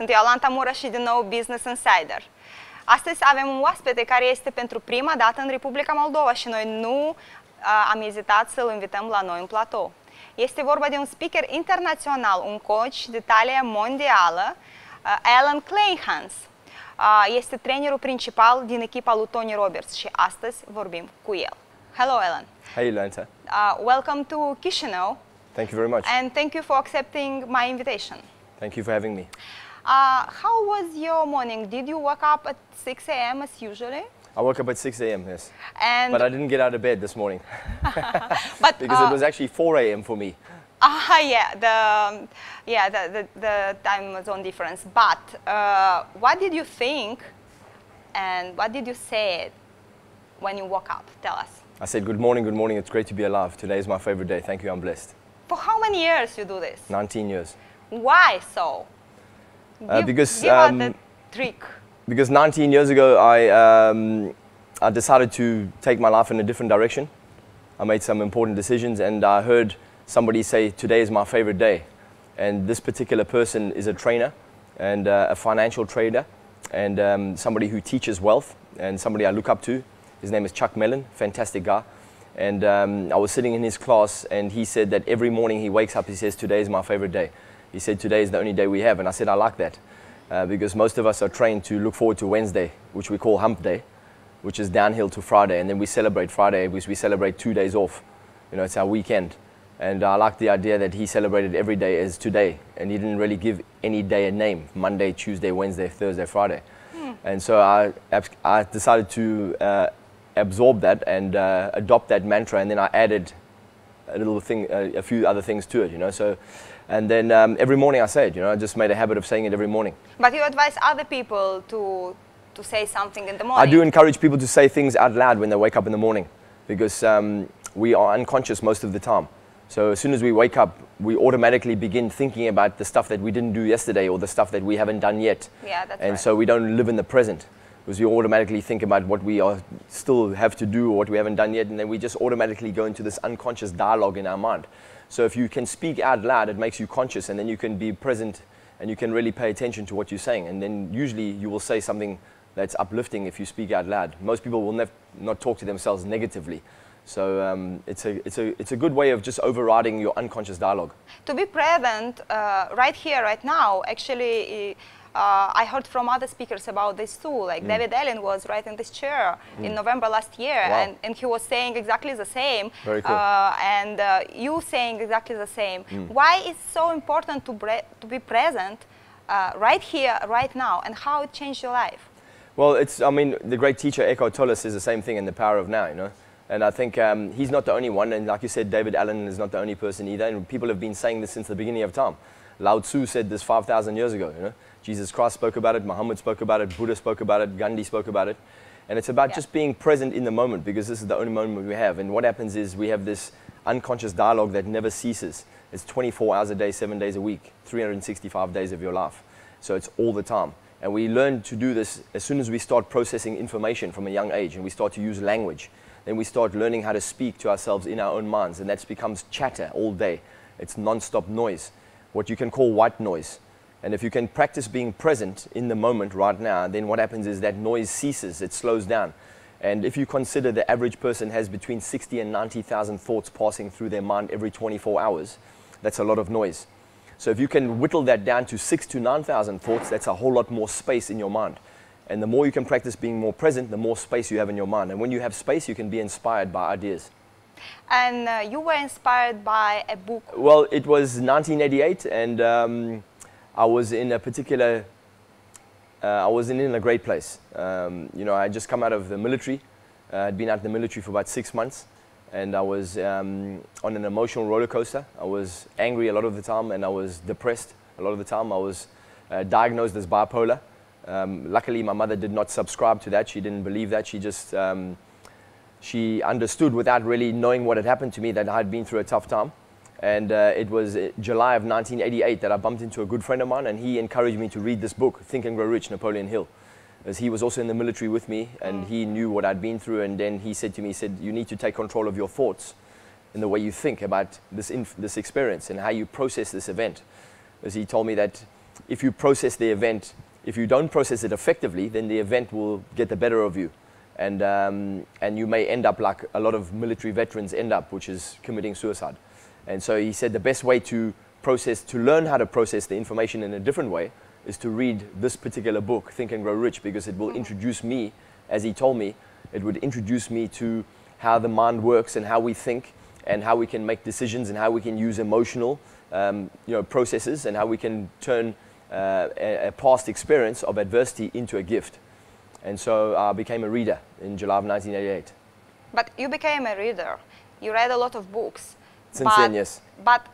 Sunt Iolanta Mura și din nou Business Insider. Astăzi avem un oaspete care este pentru prima dată în Republica Moldova și noi nu am ezitat să-l invităm la noi în platou. Este vorba de un speaker internațional, un coach de talie mondială, Allan Kleynhans. Este trainerul principal din echipa lui Tony Robbins și astăzi vorbim cu el. Hello, Allan. Hey, Iolanta. Welcome to Chișinău. Thank you very much. And thank you for accepting my invitation. Thank you for having me. How was your morning? Did you wake up at 6 a.m. as usually? I woke up at 6 a.m., yes. And but I didn't get out of bed this morning. but, because it was actually 4 a.m. for me. The time zone difference. But what did you think and what did you say when you woke up? Tell us. I said, good morning, it's great to be alive. Today is my favorite day. Thank you, I'm blessed. For how many years you do this? 19 years. Why so? Give us the trick. Because 19 years ago, I decided to take my life in a different direction. I made some important decisions and I heard somebody say, today is my favorite day. And this particular person is a trainer and a financial trader and somebody who teaches wealth and somebody I look up to. His name is Chuck Mellon, fantastic guy. And I was sitting in his class and he said that every morning he wakes up, he says, today is my favorite day. He said, today is the only day we have. And I said, I like that. Because most of us are trained to look forward to Wednesday, which we call hump day, which is downhill to Friday. And then we celebrate Friday because we celebrate 2 days off. You know, it's our weekend. And I like the idea that he celebrated every day as today. And he didn't really give any day a name, Monday, Tuesday, Wednesday, Thursday, Friday. And so I decided to absorb that and adopt that mantra. And then I added a little thing, a few other things to it, you know. So, and then every morning I say it, you know, I just made a habit of saying it every morning. But you advise other people to say something in the morning? I do encourage people to say things out loud when they wake up in the morning because we are unconscious most of the time. So as soon as we wake up, we automatically begin thinking about the stuff that we didn't do yesterday or the stuff that we haven't done yet. Yeah, that's and right. So we don't live in the present because we automatically think about what we still have to do or what we haven't done yet, and then we just automatically go into this unconscious dialogue in our mind. So if you can speak out loud, it makes you conscious, and then you can be present and you can really pay attention to what you're saying. And then usually you will say something that's uplifting if you speak out loud. Most people will not talk to themselves negatively. So it's a good way of just overriding your unconscious dialogue. To be present right here, right now, actually, I heard from other speakers about this too. Like David Allen was right in this chair in November last year, Wow. and he was saying exactly the same. Very cool. And you saying exactly the same. Why is so important to be present right here, right now, and how it changed your life? Well, I mean, the great teacher Eckhart Tolle says the same thing in The Power of Now, you know. And I think he's not the only one, and like you said, David Allen is not the only person either, and people have been saying this since the beginning of time. Lao Tzu said this 5,000 years ago, you know. Jesus Christ spoke about it, Muhammad spoke about it, Buddha spoke about it, Gandhi spoke about it. And it's about just being present in the moment, because this is the only moment we have. And what happens is we have this unconscious dialogue that never ceases. It's 24 hours a day, 7 days a week, 365 days of your life. So it's all the time. And we learn to do this as soon as we start processing information from a young age and we start to use language. Then we start learning how to speak to ourselves in our own minds, and that becomes chatter all day. It's non-stop noise, what you can call white noise. And if you can practice being present in the moment right now, then what happens is that noise ceases, it slows down. And if you consider the average person has between 60 and 90,000 thoughts passing through their mind every 24 hours, that's a lot of noise. So if you can whittle that down to 6,000 to 9,000 thoughts, that's a whole lot more space in your mind. And the more you can practice being more present, the more space you have in your mind. And when you have space, you can be inspired by ideas. And you were inspired by a book? Well, it was 1988, and I was in a particular, I wasn't in a great place. You know, I had just come out of the military. I'd been out in the military for about 6 months, and I was on an emotional roller coaster. I was angry a lot of the time, and I was depressed a lot of the time. I was diagnosed as bipolar. Luckily, my mother did not subscribe to that. She didn't believe that. She just, she understood without really knowing what had happened to me that I had been through a tough time. And it was July of 1988 that I bumped into a good friend of mine, and he encouraged me to read this book, Think and Grow Rich, Napoleon Hill. As he was also in the military with me, and he knew what I'd been through, and then he said to me, he said, you need to take control of your thoughts in the way you think about this experience and how you process this event. As he told me that if you process the event, if you don't process it effectively, then the event will get the better of you. And you may end up like a lot of military veterans end up, which is committing suicide. And so he said the best way to learn how to process the information in a different way is to read this particular book, Think and Grow Rich, because it will introduce me, as he told me, it would introduce me to how the mind works and how we think and how we can make decisions and how we can use emotional processes and how we can turn a past experience of adversity into a gift. And so I became a reader in July of 1988. But you became a reader. You read a lot of books. Since then, yes. But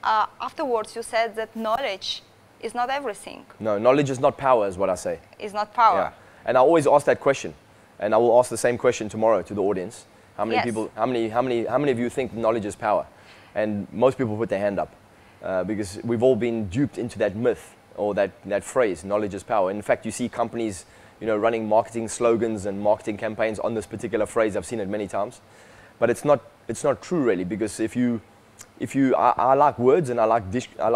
afterwards you said that knowledge is not everything. No, knowledge is not power, is what I say. It's not power. Yeah. And I always ask that question. And I will ask the same question tomorrow to the audience. How many people, how many of you think knowledge is power? And most people put their hand up because we've all been duped into that myth or that phrase, knowledge is power. In fact, you see companies, running marketing slogans and marketing campaigns on this particular phrase. I've seen it many times, but it's not true really, because I like words and I like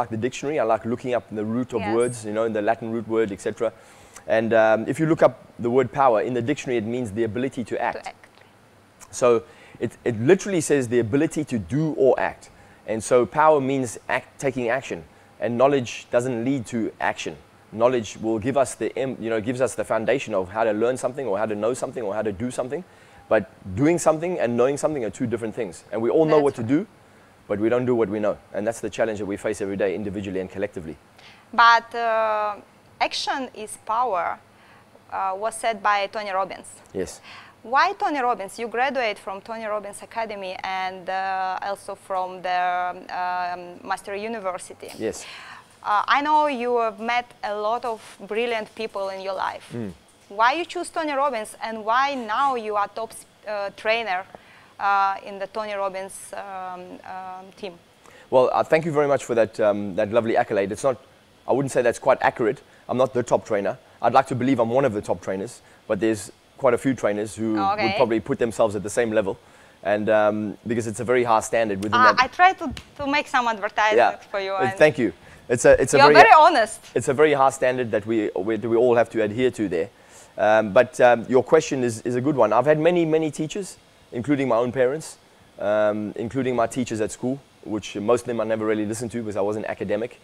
the dictionary. I like looking up the root of words, the Latin root word, etc. And if you look up the word power in the dictionary, it means the ability to act. So it literally says the ability to do or act. And so power means taking action, and knowledge doesn't lead to action. Knowledge will give us gives us the foundation of how to learn something or how to know something or how to do something. But doing something and knowing something are two different things. And we all know what to do, but we don't do what we know. And that's the challenge that we face every day, individually and collectively. But action is power, was said by Tony Robbins. Yes. Why Tony Robbins? You graduate from Tony Robbins Academy and also from the Master University. Yes. I know you have met a lot of brilliant people in your life. Why you choose Tony Robbins, and why now you are top trainer in the Tony Robbins team? Well, thank you very much for that lovely accolade. It's not, I wouldn't say that's quite accurate. I'm not the top trainer. I'd like to believe I'm one of the top trainers, but there's quite a few trainers who would probably put themselves at the same level. And because it's a very high standard within that. I try to make some advertisement for you. Thank you. You're very honest. It's a very high standard that we all have to adhere to there. But your question is a good one. I've had many teachers, including my own parents, including my teachers at school, which most of them I never really listened to because I wasn't academic.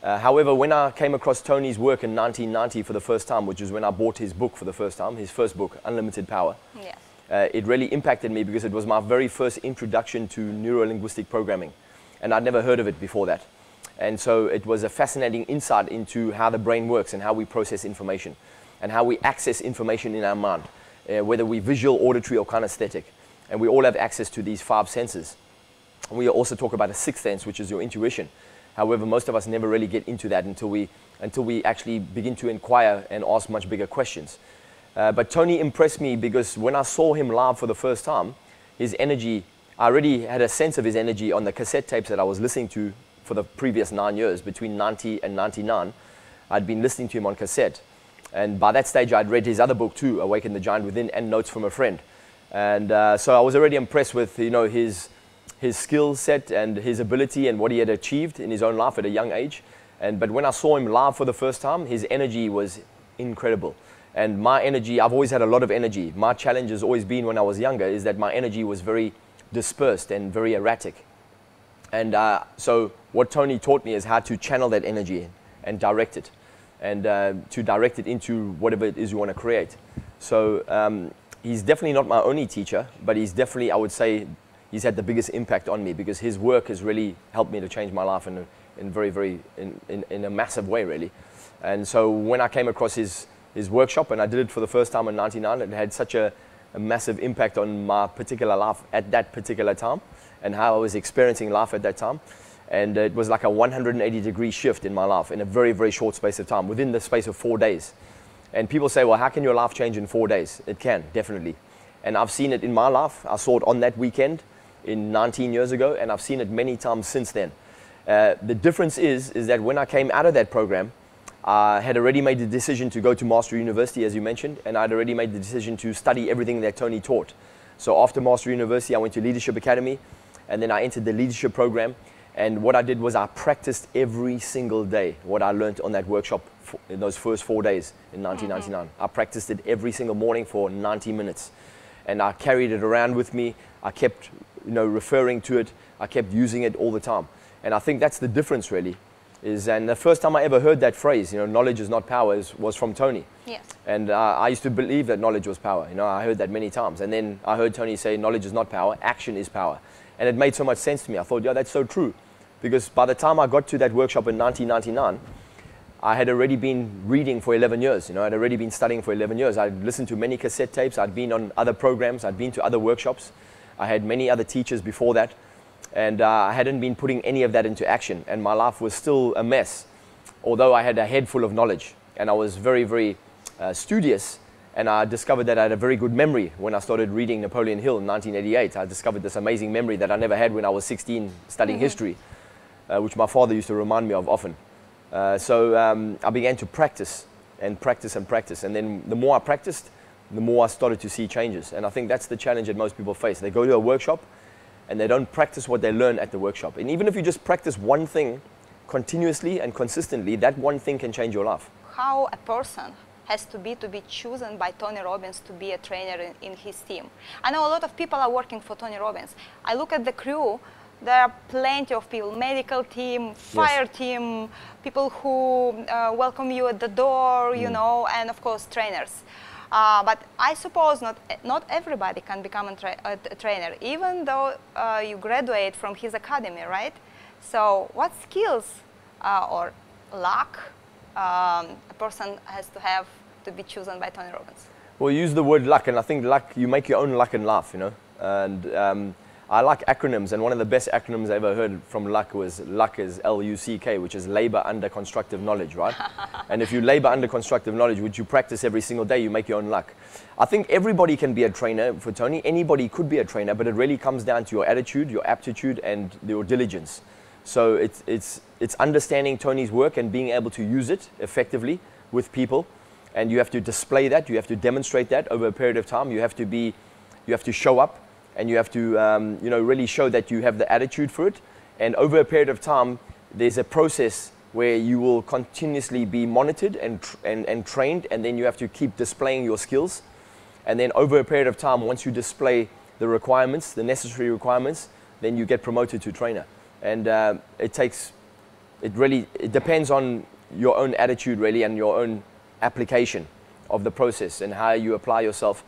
However, when I came across Tony's work in 1990 for the first time, which is when I bought his book for the first time, his first book, Unlimited Power, it really impacted me because it was my very first introduction to neuro-linguistic programming. And I'd never heard of it before that. And so it was a fascinating insight into how the brain works and how we process information and how we access information in our mind, whether we visual, auditory, or kinesthetic. And we all have access to these 5 senses. And we also talk about a 6th sense, which is your intuition. However, most of us never really get into that until we actually begin to inquire and ask much bigger questions. But Tony impressed me because when I saw him live for the first time, his energy, I already had a sense of his energy on the cassette tapes that I was listening to for the previous 9 years. Between 90 and 99, I'd been listening to him on cassette. And by that stage, I'd read his other book too, Awaken the Giant Within, and Notes from a Friend. And so I was already impressed with his skill set and his ability and what he had achieved in his own life at a young age. But when I saw him live for the first time, his energy was incredible. And my energy, I've always had a lot of energy. My challenge has always been when I was younger is that my energy was very dispersed and very erratic. And so what Tony taught me is how to channel that energy and direct it. And to direct it into whatever it is you want to create. So he's definitely not my only teacher, but he's definitely, I would say, he's had the biggest impact on me because his work has really helped me to change my life in a massive way, really. And so when I came across his workshop, and I did it for the first time in '99, it had such a massive impact on my particular life at that particular time and how I was experiencing life at that time. And it was like a 180-degree shift in my life in a very, very short space of time, within the space of 4 days. And people say, well, how can your life change in 4 days? It can, definitely. And I've seen it in my life. I saw it on that weekend 19 years ago, and I've seen it many times since then. The difference is that when I came out of that program, I had already made the decision to go to Master University, as you mentioned, and I'd already made the decision to study everything that Tony taught. So after Master University, I went to Leadership Academy, and then I entered the leadership program. And what I did was I practiced every single day what I learned on that workshop in those first 4 days in 1999. I practiced it every single morning for 90 minutes. And I carried it around with me. I kept referring to it. I kept using it all the time. And I think that's the difference really. And the first time I ever heard that phrase, knowledge is not power, was from Tony. Yes. And I used to believe that knowledge was power. I heard that many times. And then I heard Tony say, knowledge is not power, action is power. And it made so much sense to me. I thought, yeah, that's so true. Because by the time I got to that workshop in 1999, I had already been reading for 11 years. I'd already been studying for 11 years. I'd listened to many cassette tapes. I'd been on other programs. I'd been to other workshops. I had many other teachers before that. And I hadn't been putting any of that into action. And my life was still a mess, although I had a head full of knowledge. And I was very, very studious. And I discovered that I had a very good memory when I started reading Napoleon Hill in 1988. I discovered this amazing memory that I never had when I was 16 studying history, which my father used to remind me of often. So I began to practice and practice and practice. And then the more I practiced, the more I started to see changes. And I think that's the challenge that most people face. They go to a workshop and they don't practice what they learn at the workshop. And even if you just practice one thing continuously and consistently, that one thing can change your life. How a person has to be chosen by Tony Robbins to be a trainer in his team. I know a lot of people are working for Tony Robbins. I look at the crew, there are plenty of people, medical team, fire team, people who welcome you at the door, and of course trainers. But I suppose not everybody can become a trainer, even though you graduate from his academy, right? So what skills or luck a person has to have to be chosen by Tony Robbins? Well, use the word luck, and I think luck, you make your own luck in life, And I like acronyms, and one of the best acronyms I ever heard from luck was luck is L-U-C-K, which is labor under constructive knowledge, right? And if you labor under constructive knowledge, which you practice every single day, you make your own luck. I think everybody can be a trainer for Tony. Anybody could be a trainer, but it really comes down to your attitude, your aptitude, and your diligence. So it's understanding Tony's work and being able to use it effectively with people. And you have to display that, you have to demonstrate that over a period of time. You have to show up. And you have to, really show that you have the attitude for it. And over a period of time, there's a process where you will continuously be monitored and trained, and then you have to keep displaying your skills. And then over a period of time, once you display the requirements, the necessary requirements, then you get promoted to trainer. And it depends on your own attitude, really, and your own application of the process and how you apply yourself.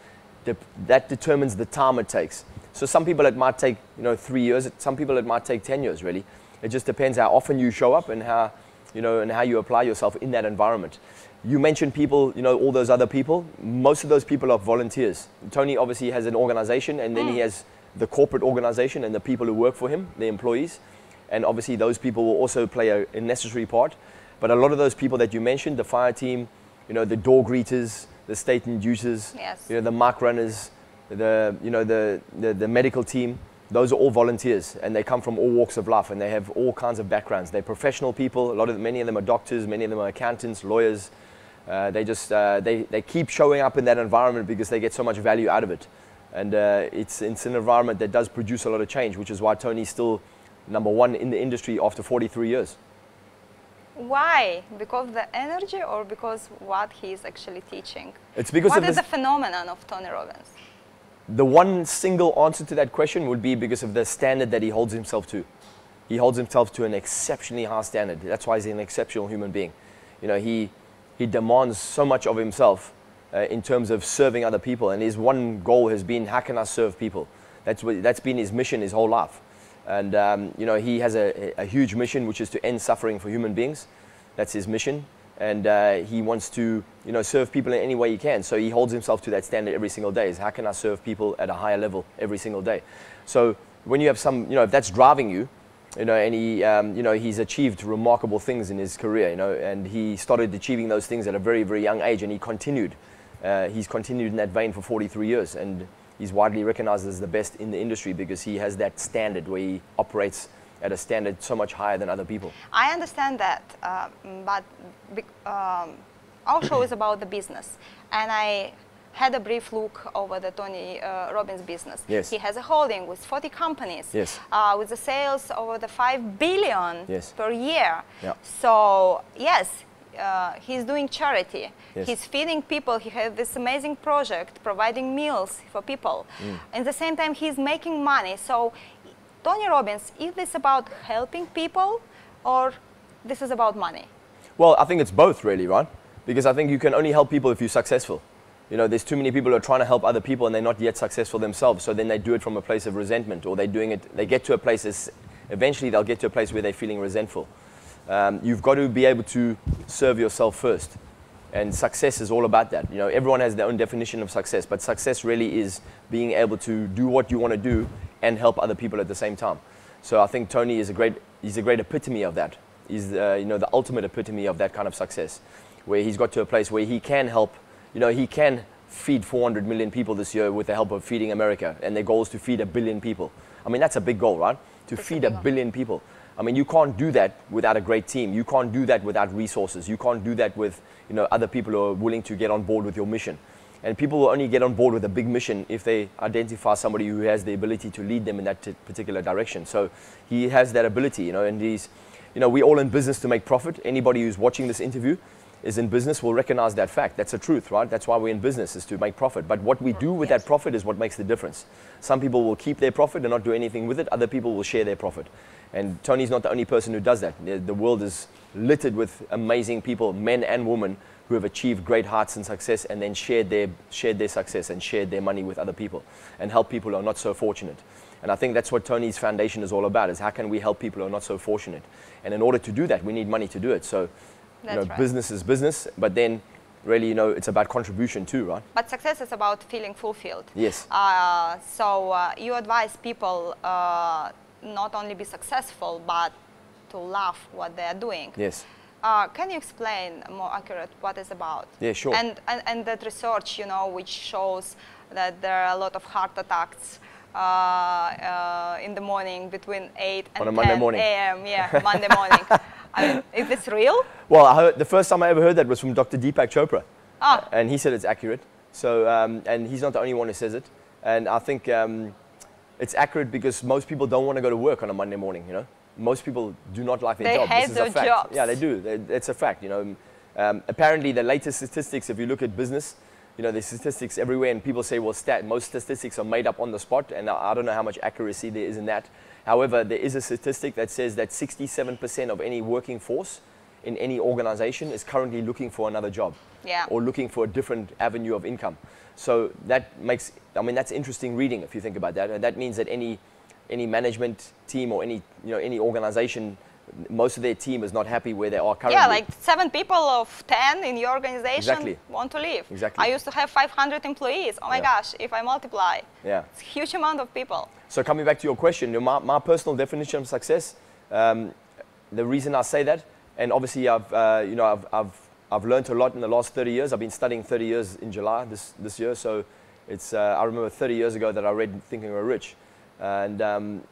That determines the time it takes. So some people it might take 3 years. Some people it might take 10 years. Really, it just depends how often you show up and how you apply yourself in that environment. You mentioned people, all those other people. Most of those people are volunteers. Tony obviously has an organization, and then he has the corporate organization and the people who work for him, the employees, and obviously those people will also play a necessary part. But a lot of those people that you mentioned, the fire team, the door greeters, the state inducers, the mic runners, the medical team, those are all volunteers, and they come from all walks of life, and they have all kinds of backgrounds. They're professional people. Many of them are doctors, many of them are accountants, lawyers. They keep showing up in that environment because they get so much value out of it. And it's an environment that does produce a lot of change, which is why Tony's still #1 in the industry after 43 years. Why? Because the energy, or because what he's actually teaching? It's because what is the phenomenon of Tony Robbins? The one single answer to that question would be because of the standard that he holds himself to. He holds himself to an exceptionally high standard. That's why he's an exceptional human being. He demands so much of himself in terms of serving other people, and his one goal has been, how can I serve people? That's been his mission his whole life. And he has a huge mission, which is to end suffering for human beings. That's his mission. And he wants to serve people in any way he can. So he holds himself to that standard every single day. Is how can I serve people at a higher level every single day? So when you have if that's driving you, and he's achieved remarkable things in his career, and he started achieving those things at a very, very young age, and he continued. He's continued in that vein for 43 years, and he's widely recognized as the best in the industry because he has that standard where he operates at a standard so much higher than other people. I understand that, but our show is about the business, and I had a brief look over the Tony Robbins business. Yes. He has a holding with 40 companies, Yes. with the sales over the 5 billion Yes. per year. Yeah. So yes, he's doing charity. Yes. He's feeding people. He has this amazing project providing meals for people. At the same time, he's making money. So Tony Robbins, is this about helping people or this is about money? Well, I think it's both really, right? Because I think you can only help people if you're successful. You know, there's too many people who are trying to help other people and they're not yet successful themselves. So then they do it from a place of resentment, or they're doing it, they get to a place, eventually they'll get to a place where they're feeling resentful. You've got to be able to serve yourself first. And success is all about that. You know, everyone has their own definition of success, but success really is being able to do what you want to do and help other people at the same time. So I think Tony is he's a great epitome of that. He's you know, the ultimate epitome of that kind of success, where he's got to a place where he can help. You know, he can feed 400 million people this year with the help of Feeding America, and their goal is to feed 1 billion people. I mean, that's a big goal, right? To feed 1 billion people. I mean, you can't do that without a great team. You can't do that without resources. You can't do that with, you know, other people who are willing to get on board with your mission. And people will only get on board with a big mission if they identify somebody who has the ability to lead them in that particular direction. So he has that ability, you know, and he's, you know, we're all in business to make profit. Anybody who's watching this interview is in business will recognize that fact. That's the truth, right? That's why we're in business, is to make profit. But what we do with that profit is what makes the difference. Some people will keep their profit and not do anything with it. Other people will share their profit. And Tony's not the only person who does that. The world is littered with amazing people, men and women, who have achieved great heights and success and then shared their success and shared their money with other people and help people who are not so fortunate. And I think that's what Tony's foundation is all about, is how can we help people who are not so fortunate. And in order to do that, we need money to do it. So, you know, business is business, but then really, you know, it's about contribution too, right? But success is about feeling fulfilled. Yes. So you advise people not only be successful, but to love what they are doing. Yes. Can you explain more accurate what it's about? Yeah, sure. And that research, you know, which shows that there are a lot of heart attacks in the morning between 8 and 10 a.m. Yeah, Monday morning. I mean, is this real? Well, the first time I ever heard that was from Dr. Deepak Chopra. And he said it's accurate. So, and he's not the only one who says it. And I think it's accurate because most people don't want to go to work on a Monday morning, you know. Most people do not like their job. They hate their jobs. Yeah, they do. It's a fact, you know. Apparently, the latest statistics, if you look at business, you know, there's statistics everywhere, and people say, well, most statistics are made up on the spot, and I don't know how much accuracy there is in that. However, there is a statistic that says that 67% of any working force in any organization is currently looking for another job, or looking for a different avenue of income. So that makes, I mean, that's interesting reading if you think about that. And that means that any management team or any organization, most of their team is not happy where they are currently. Yeah, like 7 people of 10 in your organization want to leave. Exactly. I used to have 500 employees. Oh my gosh, if I multiply, it's a huge amount of people. So coming back to your question, my personal definition of success, the reason I say that, and obviously I've learned a lot in the last 30 years. I've been studying 30 years in July this year. So it's, I remember 30 years ago that I read Think and Grow Rich. And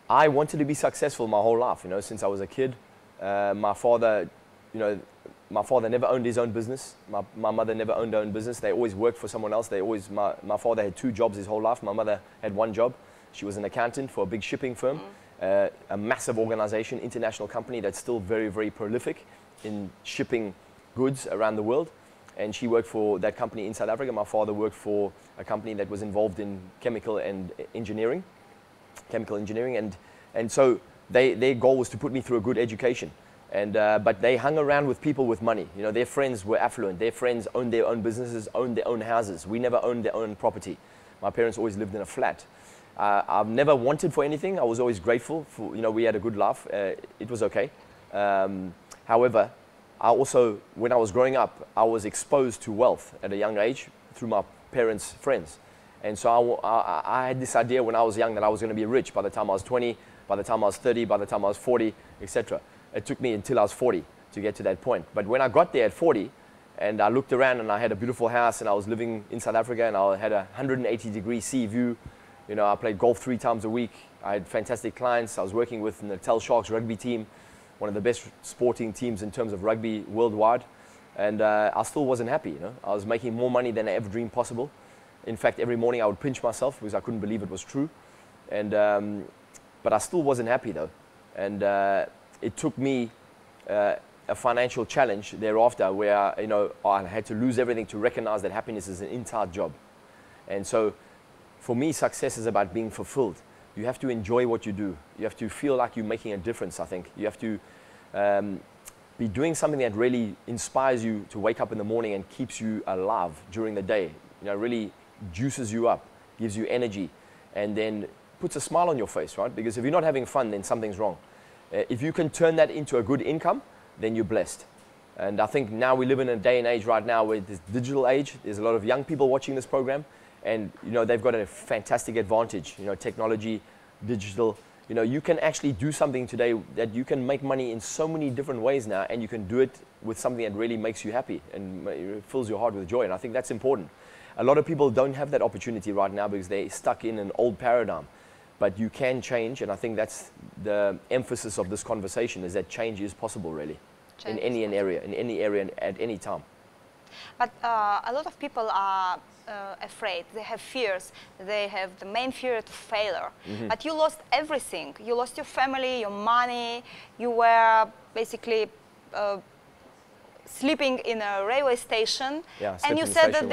I wanted to be successful my whole life, you know, since I was a kid. My father never owned his own business. My mother never owned her own business. They always worked for someone else. My father had 2 jobs his whole life. My mother had 1 job. She was an accountant for a big shipping firm, a massive organization, international company that's still very, very prolific in shipping goods around the world. And she worked for that company in South Africa. My father worked for a company that was involved in chemical engineering. And so their goal was to put me through a good education. And but they hung around with people with money. You know, their friends were affluent. Their friends owned their own businesses, owned their own houses. We never owned their own property. My parents always lived in a flat. I've never wanted for anything. I was always grateful for, you know, we had a good life. It was okay. However, I also, when I was growing up, I was exposed to wealth at a young age through my parents' friends. And so I had this idea when I was young that I was going to be rich by the time I was 20, by the time I was 30, by the time I was 40, etc. It took me until I was 40 to get to that point. But when I got there at 40, and I looked around and I had a beautiful house and I was living in South Africa and I had a 180-degree sea view. You know, I played golf 3 times a week. I had fantastic clients. I was working with the Natal Sharks rugby team, one of the best sporting teams in terms of rugby worldwide. And I still wasn't happy, you know. I was making more money than I ever dreamed possible. In fact, every morning I would pinch myself because I couldn't believe it was true. And, but I still wasn't happy though. And it took me a financial challenge thereafter where, you know, I had to lose everything to recognize that happiness is an inside job. And so for me, success is about being fulfilled. You have to enjoy what you do. You have to feel like you're making a difference, I think. You have to be doing something that really inspires you to wake up in the morning and keeps you alive during the day. You know, really juices you up, gives you energy, and then puts a smile on your face, right? Because if you're not having fun, then something's wrong. If you can turn that into a good income, then you're blessed. And I think now we live in a day and age right now where this digital age, there's a lot of young people watching this program, and you know, they've got a fantastic advantage, you know, technology, digital. You know, you can actually do something today that you can make money in so many different ways now, and you can do it with something that really makes you happy and fills your heart with joy. And I think that's important. A lot of people don't have that opportunity right now because they're stuck in an old paradigm. But you can change, and I think that's the emphasis of this conversation, is that change is possible, really, in any area and at any time. But a lot of people are afraid. They have fears. They have the main fear of failure. Mm-hmm. But you lost everything. You lost your family, your money. You were basically sleeping in a railway station. Yeah, and you said that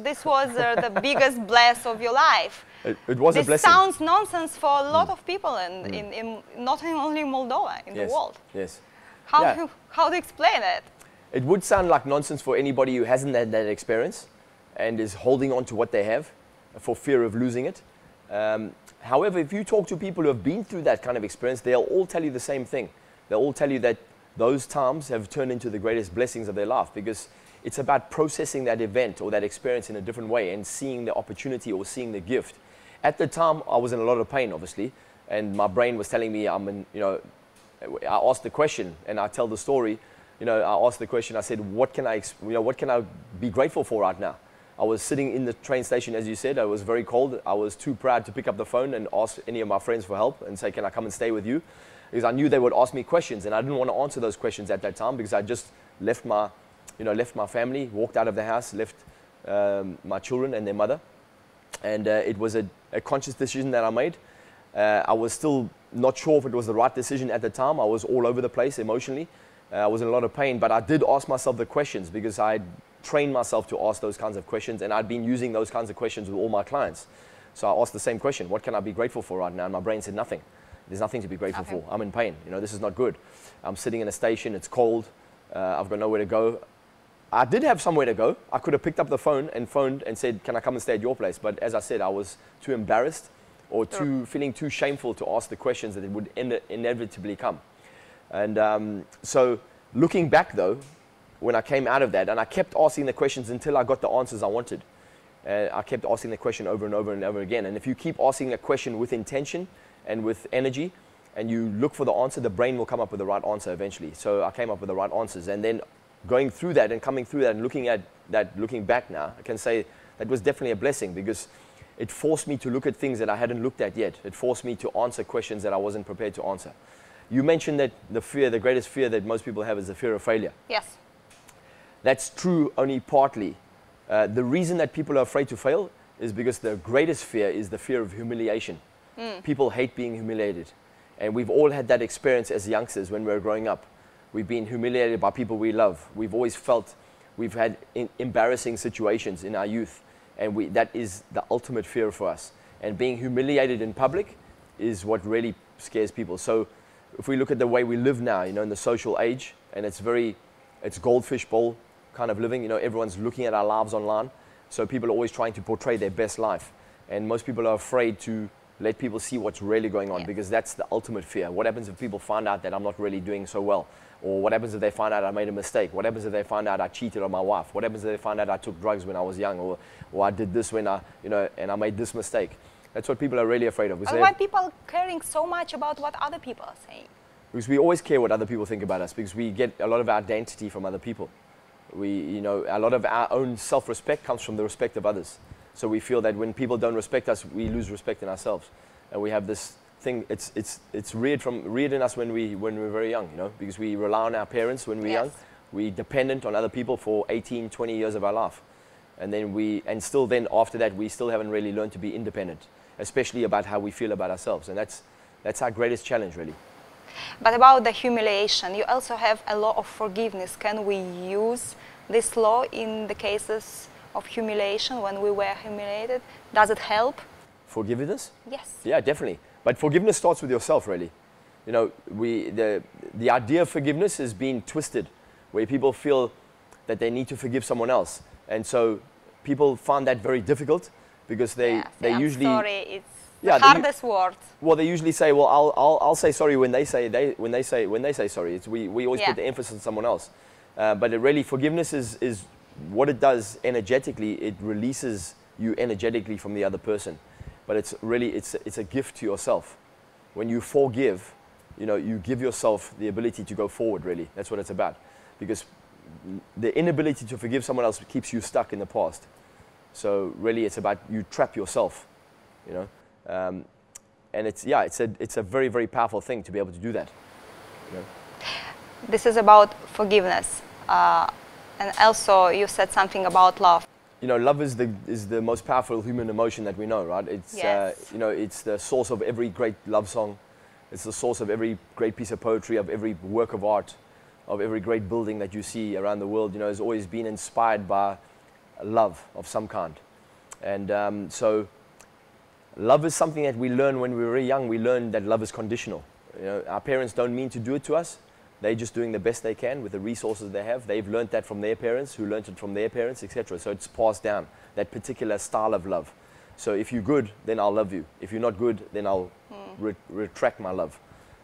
this was the biggest bless of your life. It was a blessing. This sounds nonsense for a lot of people, in not only Moldova, in the world. Yes. How to explain it? It would sound like nonsense for anybody who hasn't had that experience and is holding on to what they have for fear of losing it. However, if you talk to people who have been through that kind of experience, they'll all tell you the same thing. They'll all tell you that those times have turned into the greatest blessings of their life, because it's about processing that event or that experience in a different way and seeing the opportunity or seeing the gift. At the time, I was in a lot of pain, obviously, and my brain was telling me, I asked the question, and I tell the story. You know, I asked the question. I said, what can I be grateful for right now? I was sitting in the train station, as you said. I was very cold. I was too proud to pick up the phone and ask any of my friends for help and say, can I come and stay with you? Because I knew they would ask me questions, and I didn't want to answer those questions at that time because I just left my family, walked out of the house, left my children and their mother. And it was a conscious decision that I made. I was still not sure if it was the right decision at the time. I was all over the place emotionally. I was in a lot of pain, but I did ask myself the questions because I trained myself to ask those kinds of questions, and I'd been using those kinds of questions with all my clients. So I asked the same question: what can I be grateful for right now? And my brain said nothing. There's nothing to be grateful for. I'm in pain. You know, this is not good. I'm sitting in a station. It's cold. I've got nowhere to go. I did have somewhere to go. I could have picked up the phone and phoned and said, can I come and stay at your place? But as I said, I was too embarrassed or feeling too shameful to ask the questions that it would inevitably come. And so looking back though, when I came out of that, and I kept asking the questions until I got the answers I wanted. I kept asking the question over and over and over again. And if you keep asking a question with intention and with energy, and you look for the answer, the brain will come up with the right answer eventually. So I came up with the right answers. And then going through that and coming through that and looking at that, looking back now, I can say that was definitely a blessing, because it forced me to look at things that I hadn't looked at yet. It forced me to answer questions that I wasn't prepared to answer. You mentioned that the greatest fear that most people have is the fear of failure. Yes. That's true only partly. The reason that people are afraid to fail is because the greatest fear is the fear of humiliation. People hate being humiliated. And we've all had that experience as youngsters when we were growing up. We've been humiliated by people we love. We've always felt we've had embarrassing situations in our youth. And that is the ultimate fear for us. And being humiliated in public is what really scares people. So if we look at the way we live now, you know, in the social age, and it's goldfish bowl kind of living, you know, everyone's looking at our lives online. So people are always trying to portray their best life. And most people are afraid to let people see what's really going on, because that's the ultimate fear. What happens if people find out that I'm not really doing so well? Or what happens if they find out I made a mistake? What happens if they find out I cheated on my wife? What happens if they find out I took drugs when I was young? Or I did this when and I made this mistake? That's what people are really afraid of. And why people caring so much about what other people are saying? Because we always care what other people think about us, because we get a lot of our identity from other people. A lot of our own self-respect comes from the respect of others. So we feel that when people don't respect us, we lose respect in ourselves. And we have this thing, it's reared in us when we're very young, you know, because we rely on our parents when we're young We're dependent on other people for 18, 20 years of our life. And then still then after that, we still haven't really learned to be independent, especially about how we feel about ourselves. And that's our greatest challenge, really. But about the humiliation, you also have a law of forgiveness. Can we use this law in the cases of humiliation when we were humiliated? Does it help? Forgiveness? Yes. Yeah, definitely. But forgiveness starts with yourself, really. You know, the idea of forgiveness is being twisted, where people feel that they need to forgive someone else. And so people find that very difficult because they usually... sorry, it's the hardest word. Well, they usually say, well, I'll say sorry when they say sorry. We always put the emphasis on someone else. But really, forgiveness is what it does energetically. It releases you energetically from the other person. But it's really, it's a gift to yourself. When you forgive, you know, you give yourself the ability to go forward, really. That's what it's about. Because the inability to forgive someone else keeps you stuck in the past. So really, it's about you trap yourself, you know. And it's a very, very powerful thing to be able to do that. You know? This is about forgiveness. And also, you said something about love. You know, love is the most powerful human emotion that we know, right? It's you know, it's the source of every great love song. It's the source of every great piece of poetry, of every work of art, of every great building that you see around the world. You know, has always been inspired by love of some kind. And so love is something that we learn when we were very young. We learn that love is conditional. You know, our parents don't mean to do it to us. They're just doing the best they can with the resources they have. They've learned that from their parents, who learned it from their parents, etc. So it's passed down, that particular style of love. So if you're good, then I'll love you. If you're not good, then I'll retract my love.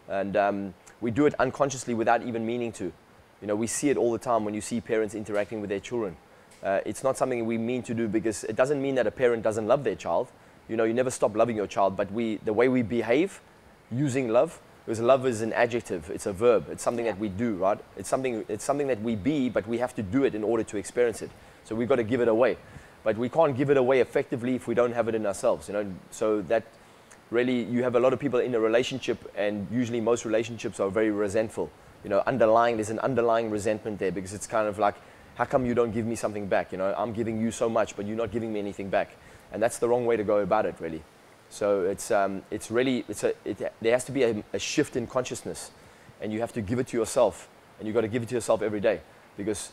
And we do it unconsciously without even meaning to. You know, we see it all the time when you see parents interacting with their children. It's not something we mean to do, because it doesn't mean that a parent doesn't love their child. You know, you never stop loving your child, but the way we behave using love, because love is an adjective, it's a verb, it's something that we do, right? It's something that we be, but we have to do it in order to experience it. So we've got to give it away. But we can't give it away effectively if we don't have it in ourselves, you know. So that really, you have a lot of people in a relationship, and usually most relationships are very resentful. You know, there's an underlying resentment there, because it's kind of like, how come you don't give me something back? You know, I'm giving you so much, but you're not giving me anything back. And that's the wrong way to go about it, really. So there has to be a shift in consciousness, and you have to give it to yourself, and you've got to give it to yourself every day, because,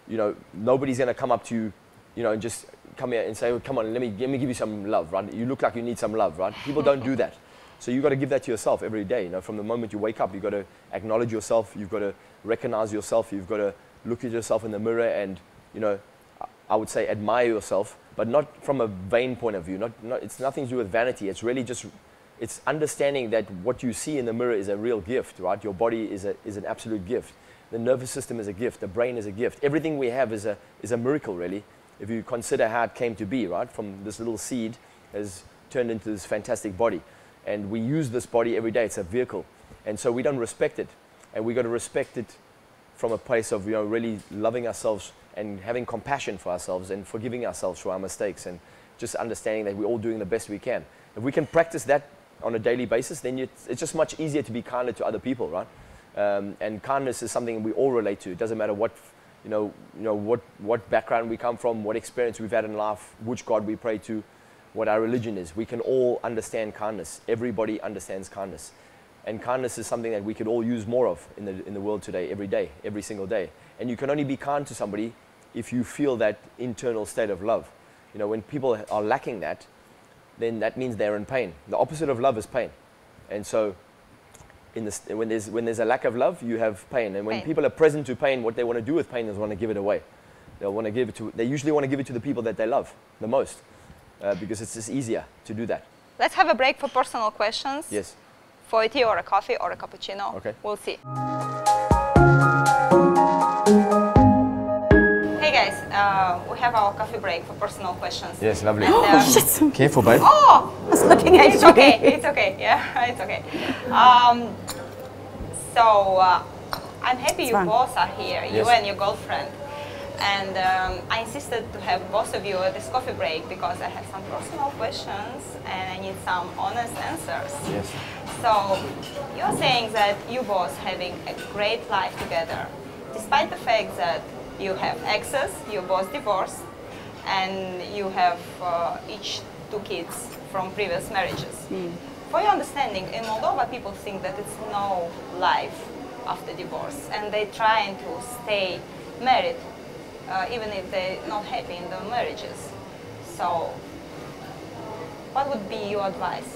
you know, nobody's going to come up to you, you know, and just come here and say, oh, come on, let me give you some love, right? You look like you need some love, right? People don't do that. So you've got to give that to yourself every day. You know, from the moment you wake up, you've got to acknowledge yourself, you've got to recognize yourself, you've got to look at yourself in the mirror and, you know, I would say admire yourself, but not from a vain point of view. It's nothing to do with vanity. It's really just, it's understanding that what you see in the mirror is a real gift, right? Your body is an absolute gift. The nervous system is a gift. The brain is a gift. Everything we have is a miracle, really, if you consider how it came to be, right? From this little seed has turned into this fantastic body. And we use this body every day. It's a vehicle. And so we don't respect it. And we got to respect it from a place of, you know, really loving ourselves and having compassion for ourselves and forgiving ourselves for our mistakes, and just understanding that we're all doing the best we can. If we can practice that on a daily basis, then it's just much easier to be kinder to other people, right? And kindness is something we all relate to. It doesn't matter what, what background we come from, what experience we've had in life, which God we pray to, what our religion is. We can all understand kindness. Everybody understands kindness. And kindness is something that we could all use more of in the world today, every day, every single day. And you can only be kind to somebody if you feel that internal state of love. You know, when people are lacking that, then that means they're in pain. The opposite of love is pain. And so when there's a lack of love, you have pain. And when people are present to pain, what they want to do with pain is want to give it away. They usually want to give it to the people that they love the most, because it's just easier to do that. Let's have a break for personal questions. Yes. For a tea or a coffee or a cappuccino. Okay. We'll see. Hey guys, we have our coffee break for personal questions. Yes, lovely. And, careful, babe. Oh! It's okay, it's okay, yeah, it's okay. I'm happy you both are here, Yes. you and your girlfriend. And I insisted to have both of you at this coffee break because I have some personal questions and I need some honest answers. Yes. So, you're saying that you both having a great life together. despite the fact that you have exes, you're both divorced, and you have each 2 kids from previous marriages. For your understanding, in Moldova, people think that it's no life after divorce, and they're trying to stay married, even if they're not happy in their marriages. So, what would be your advice?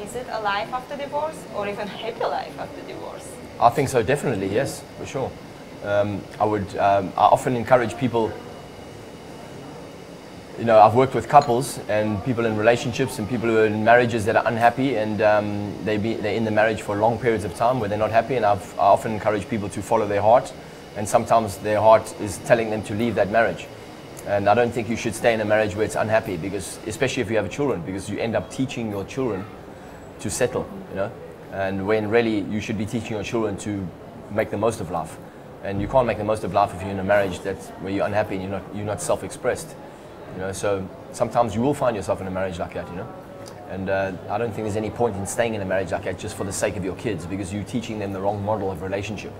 Is it a life after divorce, or even a happy life after divorce? I think so, definitely, yes, for sure. I often encourage people. You know, I've worked with couples and people in relationships and people who are in marriages that are unhappy, and they're in the marriage for long periods of time where they're not happy, and I often encourage people to follow their heart, and sometimes their heart is telling them to leave that marriage. And I don't think you should stay in a marriage where it's unhappy, because especially if you have children, because you end up teaching your children to settle, you know, and when really you should be teaching your children to make the most of life. And you can't make the most of life if you're in a marriage where you're unhappy and you're not self-expressed. You know, so sometimes you will find yourself in a marriage like that, you know. And I don't think there's any point in staying in a marriage like that just for the sake of your kids, because you're teaching them the wrong model of relationship.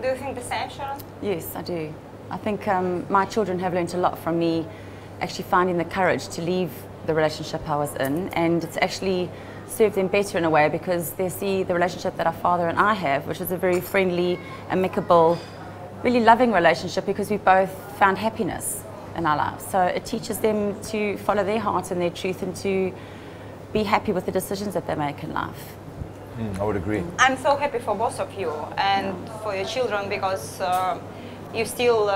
Do you think the same, Sharon? Yes, I do. I think my children have learned a lot from me actually finding the courage to leave the relationship I was in, and it's actually served them better in a way because they see the relationship that our father and I have, which is a very friendly, amicable, really loving relationship, because we both found happiness in our lives. So it teaches them to follow their heart and their truth, and to be happy with the decisions that they make in life. I would agree. I'm so happy for both of you and for your children, because you're still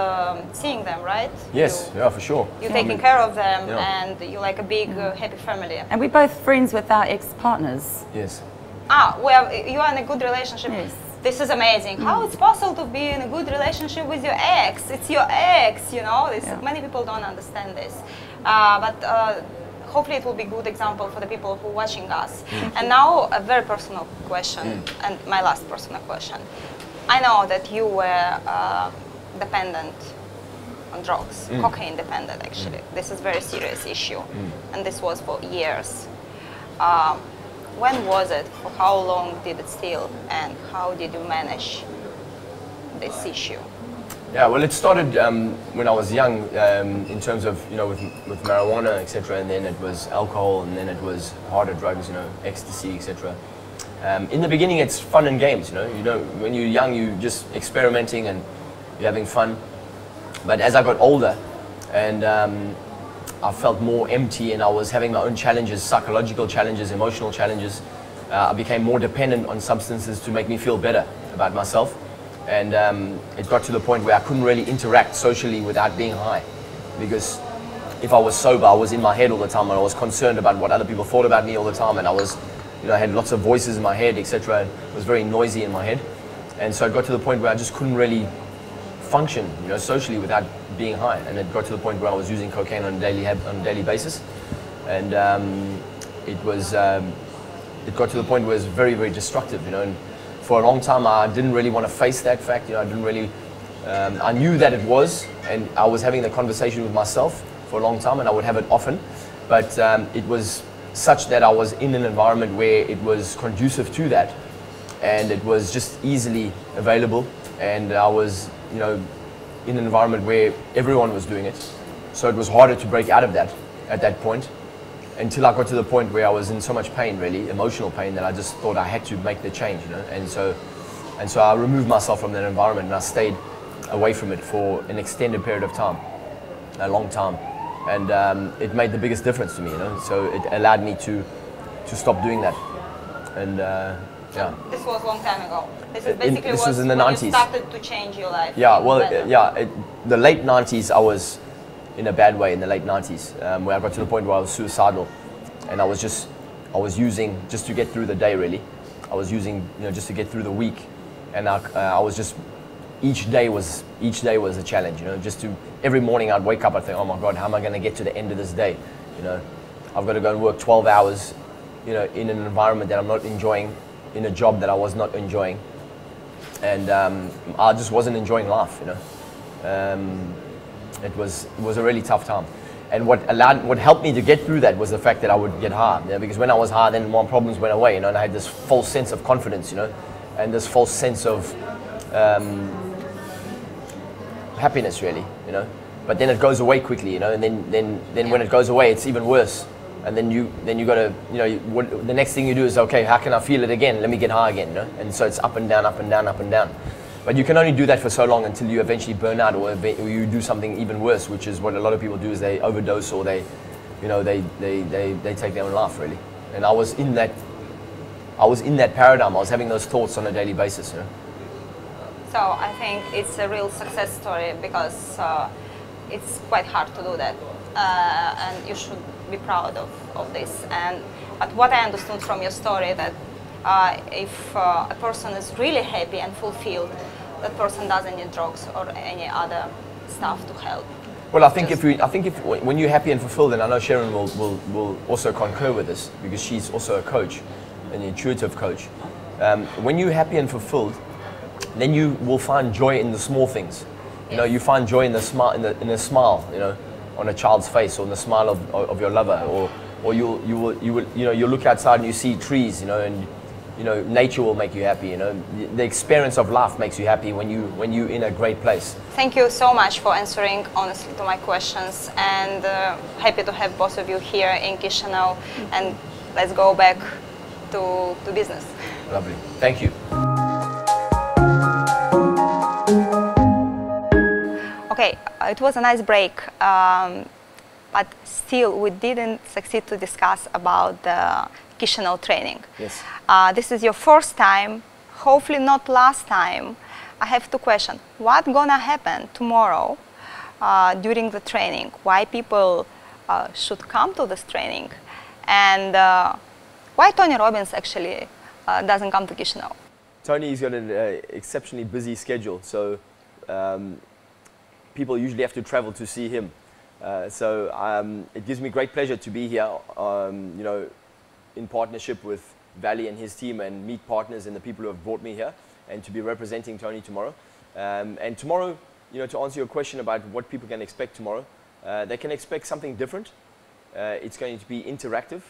seeing them, right? Yes, yeah, for sure. You're taking care of them, and you're like a big happy family. And we're both friends with our ex-partners. Yes. Well, you are in a good relationship. Yes. This is amazing. How it's possible to be in a good relationship with your ex? It's your ex, you know. Many people don't understand this. But hopefully it will be a good example for the people who are watching us. And now a very personal question, and my last personal question. I know that you were dependent on drugs, cocaine dependent actually. This is a very serious issue, and this was for years. When was it? For how long did it still? And how did you manage this issue? Yeah, well, it started when I was young, in terms of, you know, with marijuana, etc., and then it was alcohol, and then it was harder drugs, you know, ecstasy, etc. In the beginning, it's fun and games, you know. When you're young, you're just experimenting and you're having fun. But as I got older, and I felt more empty, and I was having my own challenges, psychological challenges, emotional challenges. I became more dependent on substances to make me feel better about myself. And it got to the point where I couldn't really interact socially without being high. Because if I was sober, I was in my head all the time, and I was concerned about what other people thought about me all the time. And I was, you know, I had lots of voices in my head, etc. And it was very noisy in my head. And so it got to the point where I just couldn't really function, you know, socially without being high. And it got to the point where I was using cocaine on a daily basis, and it got to the point where it was very, very destructive, you know. And for a long time, I didn't really want to face that fact, you know. I didn't really. I knew that it was, and I was having the conversation with myself for a long time, and I would have it often, but it was such that I was in an environment where it was conducive to that, and it was just easily available, and I was, you know, in an environment where everyone was doing it. So it was harder to break out of that at that point, until I got to the point where I was in so much pain, really, emotional pain, that I just thought I had to make the change, you know. And so I removed myself from that environment, and I stayed away from it for an extended period of time, a long time. And it made the biggest difference to me, you know. So it allowed me to stop doing that. And yeah. This was a long time ago. This is basically this was in the when 90s. you started to change your life. Yeah, well, the late 90s, I was in a bad way in the late 90s, where I got to the point where I was suicidal, and I was using just to get through the day, really. I was using, you know, just to get through the week, and I was just, each day was a challenge, you know. Just to, every morning I'd wake up, I'd think, oh my God, how am I going to get to the end of this day? You know, I've got to go and work 12 hours, you know, in an environment that I'm not enjoying, in a job that I was not enjoying, and I just wasn't enjoying life, you know. It was a really tough time, and what helped me to get through that was the fact that I would get high, you know, because when I was high, then my problems went away, you know, and I had this false sense of confidence, you know, and this false sense of happiness, really, you know. But then it goes away quickly, you know, and then when it goes away, it's even worse. And then you got to, you know, the next thing you do is, okay, how can I feel it again? Let me get high again, you know. And so it's up and down, up and down, up and down. But you can only do that for so long until you eventually burn out, or you do something even worse, which is what a lot of people do, is they overdose, or they take their own life, really. And I was in that paradigm. I was having those thoughts on a daily basis, you know. So I think it's a real success story, because it's quite hard to do that, and you should be proud of this. But what I understood from your story, that if a person is really happy and fulfilled, that person doesn't need drugs or any other stuff to help. Well, I think when you're happy and fulfilled, and I know Sharon will also concur with this, because she's also a coach, an intuitive coach. When you're happy and fulfilled, then you will find joy in the small things. You know, you find joy in the smile, in a smile, you know, on a child's face, or in the smile of your lover, or you'll look outside and you see trees, you know, and you know, nature will make you happy. You know, the experience of life makes you happy when you're in a great place. Thank you so much for answering honestly to my questions, and happy to have both of you here in Chisinau. And let's go back to business. Lovely. Thank you. Okay, it was a nice break, but still we didn't succeed to discuss about the Chisinau training. Yes. This is your first time, hopefully not last time. I have two questions. What's gonna happen tomorrow during the training? Why people should come to this training? And why Tony Robbins actually doesn't come to Chisinau? Tony's got an exceptionally busy schedule, so people usually have to travel to see him. So it gives me great pleasure to be here, you know, in partnership with Valley and his team, and meet partners and the people who have brought me here, and to be representing Tony tomorrow. And tomorrow, you know, to answer your question about what people can expect tomorrow, they can expect something different. It's going to be interactive.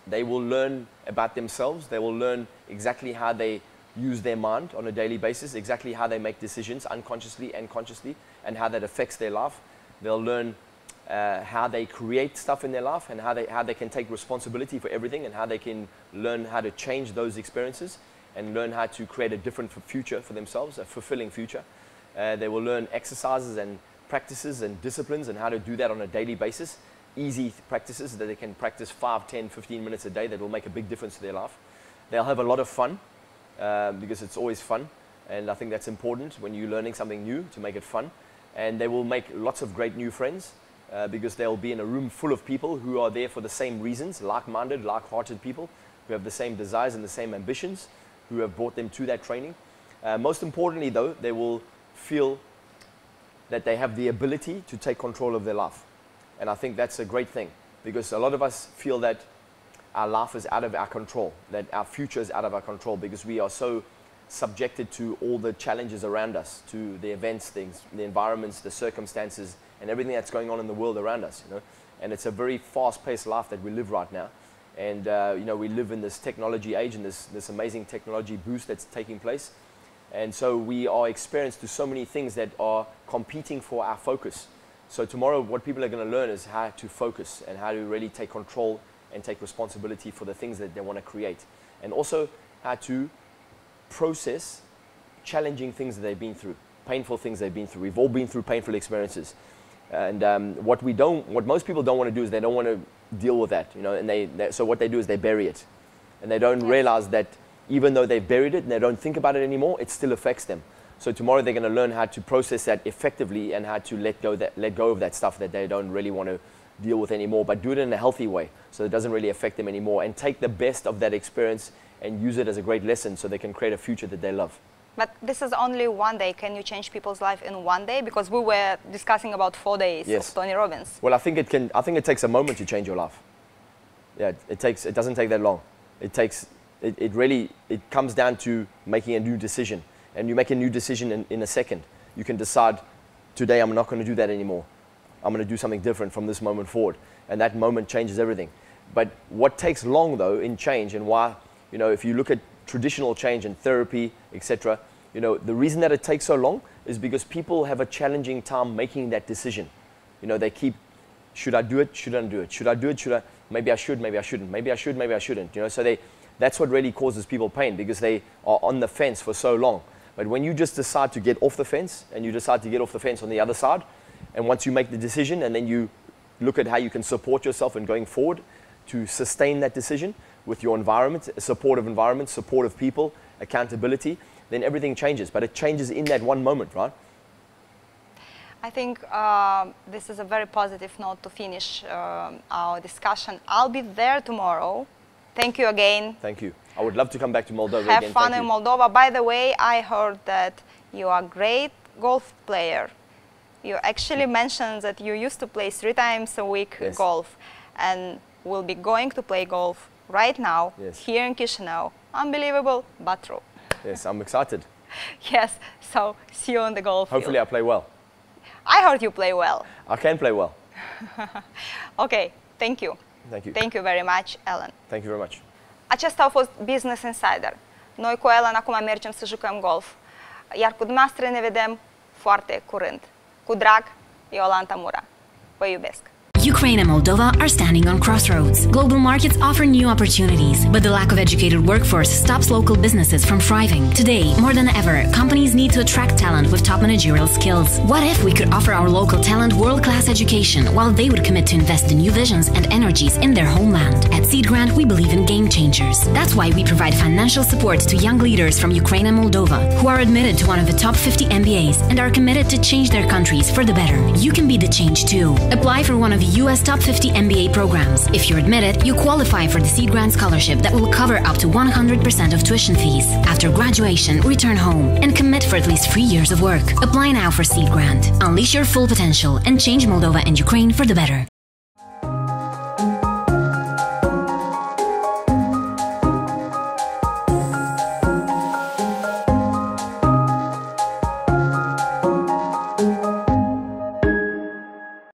They will learn about themselves. They will learn exactly how they use their mind on a daily basis, exactly how they make decisions unconsciously and consciously, and how that affects their life. They'll learn how they create stuff in their life, and how they can take responsibility for everything, and how they can learn how to change those experiences and learn how to create a different future for themselves, a fulfilling future. They will learn exercises and practices and disciplines, and how to do that on a daily basis. Easy practices that they can practice 5, 10, 15 minutes a day that will make a big difference to their life. They'll have a lot of fun, because it's always fun, and I think that's important when you're learning something new, to make it fun. And they will make lots of great new friends, because they'll be in a room full of people who are there for the same reasons, like-minded, like-hearted people who have the same desires and the same ambitions, who have brought them to that training. Most importantly, though, they will feel that they have the ability to take control of their life. And I think that's a great thing, because a lot of us feel that our life is out of our control, that our future is out of our control, because we are so subjected to all the challenges around us, to the events, things, the environments, the circumstances, and everything that's going on in the world around us, you know. And it's a very fast-paced life that we live right now. And you know, we live in this technology age, and this amazing technology boost that's taking place. And so we are experienced to so many things that are competing for our focus. So tomorrow, what people are going to learn is how to focus, and how to really take control and take responsibility for the things that they want to create. And also how to process challenging things that they've been through, painful things they've been through. We've all been through painful experiences. And what most people don't want to do is they don't want to deal with that, you know. And so what they do is they bury it, and they don't realize that even though they've buried it and they don't think about it anymore, it still affects them. So tomorrow they're going to learn how to process that effectively, and how to let go of that stuff that they don't really want to deal with anymore, but do it in a healthy way, so it doesn't really affect them anymore, and take the best of that experience and use it as a great lesson, so they can create a future that they love. But this is only one day. Can you change people's life in one day? Because we were discussing about 4 days of Tony Robbins. Well, I think it takes a moment to change your life. Yeah, it doesn't take that long. It comes down to making a new decision. And you make a new decision in a second. You can decide, today I'm not going to do that anymore. I'm going to do something different from this moment forward. And that moment changes everything. But what takes long, though, in change, and why, you know, if you look at traditional change and therapy, etc., you know, the reason that it takes so long is because people have a challenging time making that decision. You know, they keep, should I do it? Shouldn't I do it? Should I do it? Should I? Maybe I should, maybe I shouldn't. Maybe I should, maybe I shouldn't. You know, so that's what really causes people pain, because they are on the fence for so long. But when you just decide to get off the fence, and you decide to get off the fence on the other side, and once you make the decision, and then you look at how you can support yourself in going forward to sustain that decision with your environment, a supportive people, accountability, then everything changes. But it changes in that one moment, right? I think this is a very positive note to finish our discussion. I'll be there tomorrow. Thank you again. Thank you. I would love to come back to Moldova again. Have fun in Moldova. By the way, I heard that you are a great golf player. You actually mentioned that you used to play 3 times a week golf, and will be going to play golf right now here in Chisinau. Unbelievable, but true. Yes, I'm excited. Yes, so see you on the golf Hopefully field. I play well. I heard you play well. I can play well. Okay, thank you. Thank you. Thank you very much, Allan. Thank you very much. Acesta a fost Business Insider. Noi cu Allan acum mergem să jucăm golf. Iar cu dumneavoastră ne vedem foarte curând. Cu drag, Iolanta Mura. Vă iubesc. Ukraine and Moldova are standing on crossroads. Global markets offer new opportunities, but the lack of educated workforce stops local businesses from thriving. Today, more than ever, companies need to attract talent with top managerial skills. What if we could offer our local talent world-class education while they would commit to invest in new visions and energies in their homeland? At Seed Grant, we believe in game changers. That's why we provide financial support to young leaders from Ukraine and Moldova who are admitted to one of the top 50 MBAs and are committed to change their countries for the better. You can be the change too. Apply for one of the U.S. top 50 MBA programs. If you're admitted, you qualify for the Seed Grant Scholarship that will cover up to 100% of tuition fees. After graduation, return home and commit for at least 3 years of work. Apply now for Seed Grant. Unleash your full potential and change Moldova and Ukraine for the better.